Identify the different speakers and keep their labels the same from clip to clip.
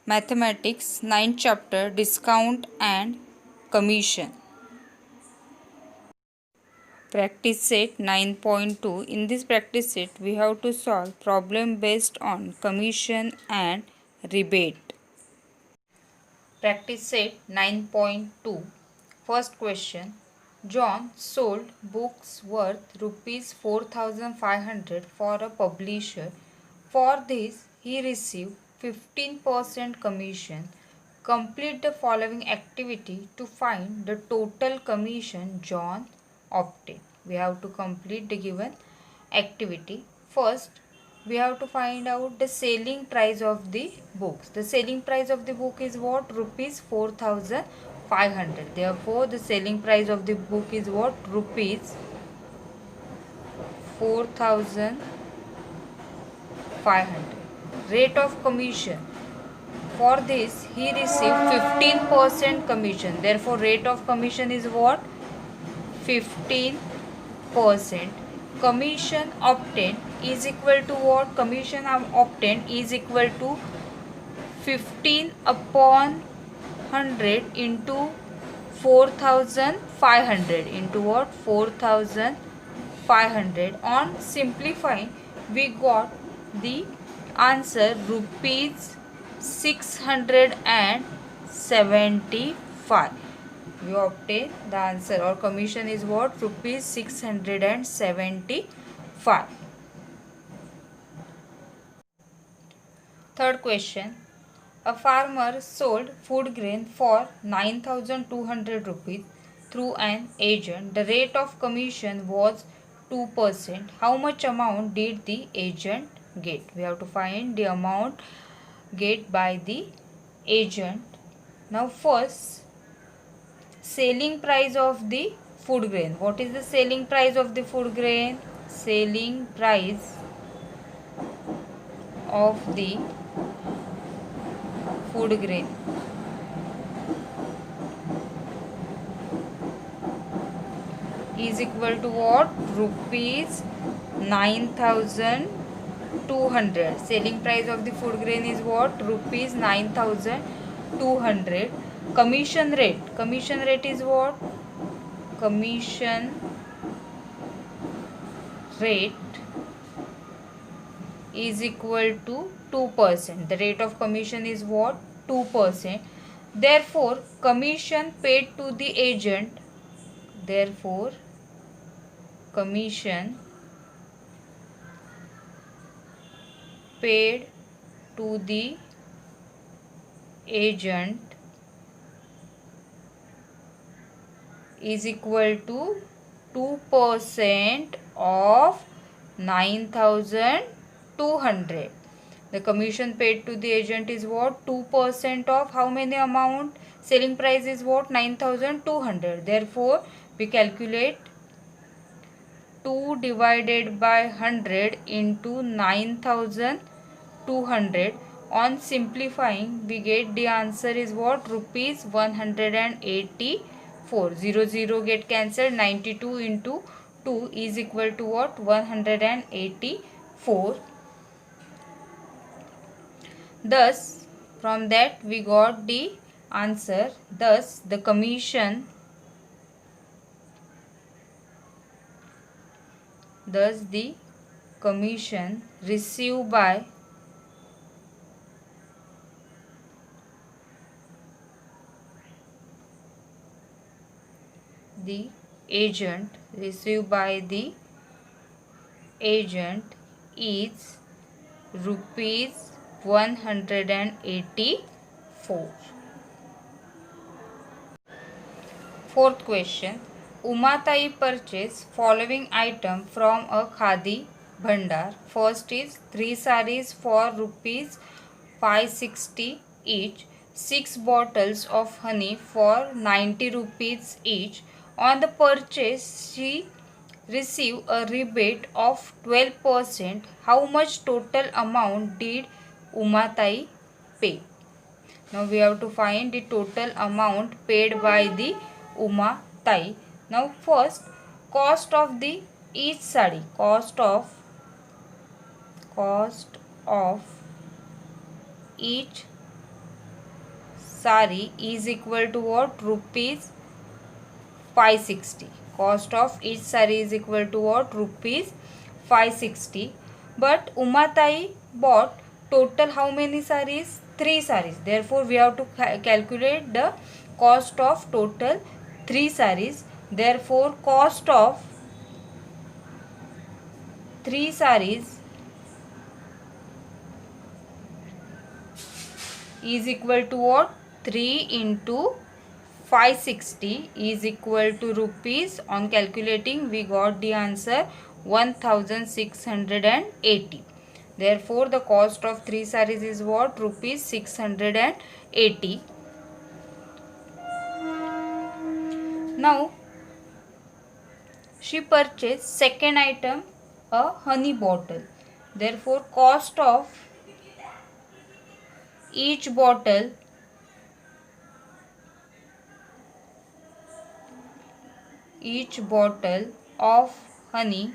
Speaker 1: Mathematics 9th chapter, Discount and Commission. Practice set 9.2. In this practice set, we have to solve problem based on commission and rebate. Practice set 9.2. First question. John sold books worth rupees 4,500 for a publisher. For this, he received 15% commission. Complete the following activity to find the total commission John obtained. We have to complete the given activity. First, we have to find out the selling price of the books. The selling price of the book is what? Rupees 4,500. Therefore, the selling price of the book is what? Rupees 4,500. Rate of commission. For this, he received 15% commission. Therefore, rate of commission is what? 15%. Commission obtained is equal to what? Commission obtained is equal to 15 upon 100 into 4,500 into what? 4,500. On simplifying, we got the answer rupees 675. We obtain the answer, or commission is what? Rupees 675. Third question. A farmer sold food grain for 9,200 rupees through an agent. The rate of commission was 2%. How much amount did the agent get? We have to find the amount get by the agent. Now first, selling price of the food grain. What is the selling price of the food grain? Selling price of the food grain is equal to what? Rupees 9,200. Selling price of the food grain is what? Rupees 9,200. Commission rate. Commission rate is what? Commission rate is equal to 2%. The rate of commission is what? 2%. Therefore, commission paid to the agent. Therefore, commission paid to the agent is equal to 2% of 9,200. The commission paid to the agent is what? 2% of how many amount? Selling price is what? 9,200. Therefore, we calculate 2 divided by 100 into 9,200. On simplifying, we get the answer is what? Rupees 184. 0 get cancelled. 92 into 2 is equal to what? 184. Thus, from that we got the answer. Thus, the commission received by the agent is rupees 184. Fourth question. Umatai purchased following item from a khadi bhandar. First is 3 sarees for rupees 560 each, 6 bottles of honey for 90 rupees each. On the purchase, she received a rebate of 12%. How much total amount did Umatai pay? Now we have to find the total amount paid by the Umatai. Now first, cost of the each sari. Cost of each sari is equal to what? Rupees 560. Cost of each sari is equal to what? Rupees 560. But Umatai bought total how many saris? 3 saris. Therefore, we have to calculate the cost of total 3 saris. Therefore, cost of 3 saris is equal to what? 3 into 560 is equal to rupees. On calculating, we got the answer 1680. Therefore, the cost of 3 saris is what? Rupees 680. Now, she purchased second item, a honey bottle. Therefore, cost of each bottle of honey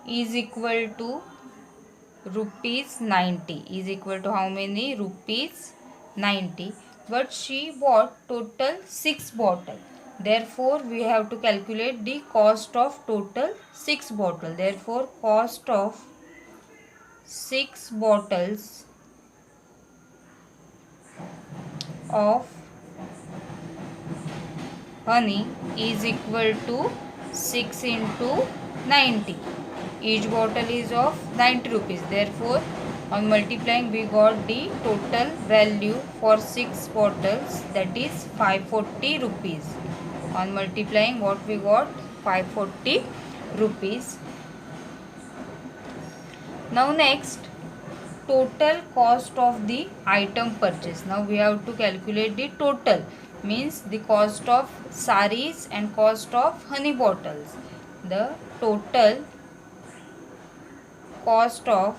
Speaker 1: is equal to rupees 90. Is equal to how many? Rupees 90. But she bought total 6 bottles. Therefore, we have to calculate the cost of total 6 bottles. Therefore, cost of 6 bottles of honey is equal to 6 into 90. Each bottle is of 90 rupees. Therefore, on multiplying, we got the total value for 6 bottles, that is 540 rupees. On multiplying, what we got? 540 rupees. Now next, total cost of the item purchase. Now we have to calculate the total, means the cost of saris and cost of honey bottles. The total cost of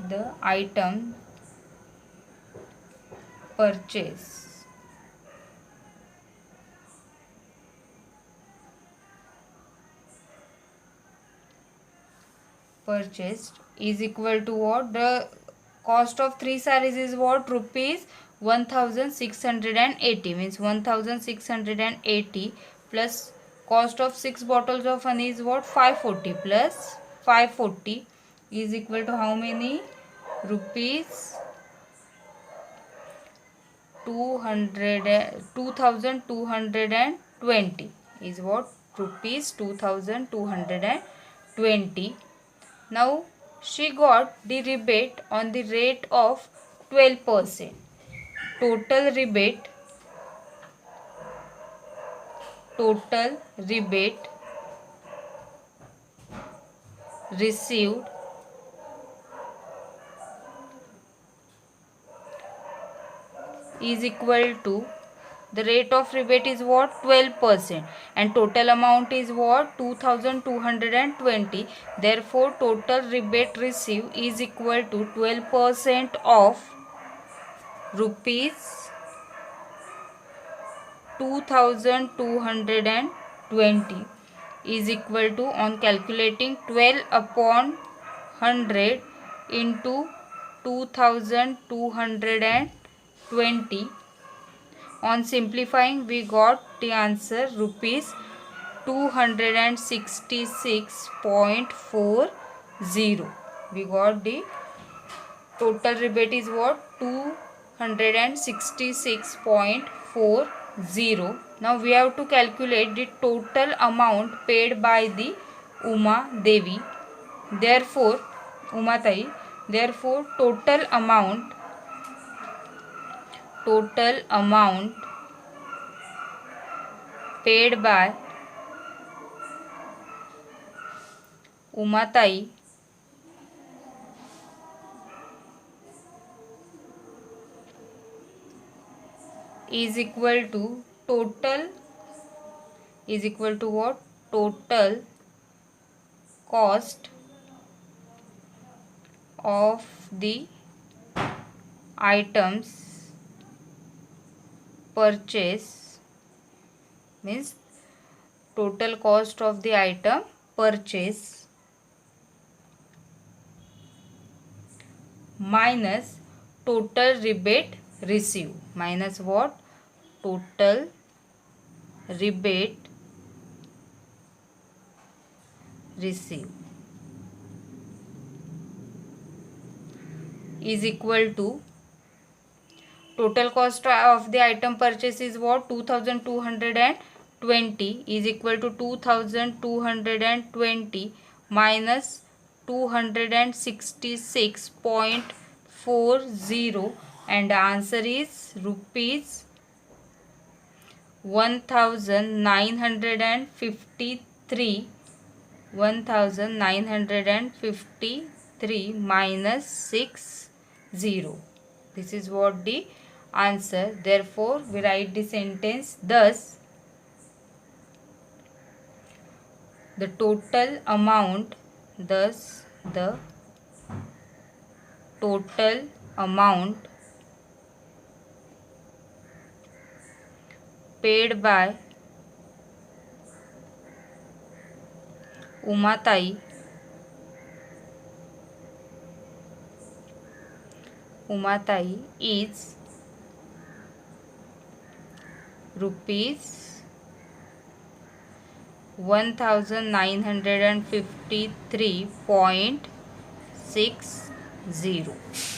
Speaker 1: the item purchased is equal to what? The cost of 3 saris is what? Rupees 1680, means 1680 plus cost of 6 bottles of honey is what? 540 plus 540 is equal to how many? Rupees 2220 is what? Rupees 2220. Now she got the rebate on the rate of 12%. Total rebate received is equal to, the rate of rebate is what? 12%, and total amount is what? 2220. Therefore, total rebate received is equal to 12% of rupees 2220 is equal to, on calculating, 12 upon 100 into 2220. On simplifying, we got the answer rupees 266.40. We got the total rebate is what? 266.40. Now we have to calculate the total amount paid by the Uma Devi. Therefore, Umatai. Therefore, total amount paid by Umatai is equal to what? Total cost of the items purchase, means total cost of the item purchase minus total rebate received. Minus what? Total rebate received is equal to total cost of the item purchase is what? 2220 is equal to 2220 minus 266.40, and the answer is rupees 1953 minus 60. This is what the answer. Therefore, we write the sentence thus: the total amount paid by Umatai is rupees 1953.60.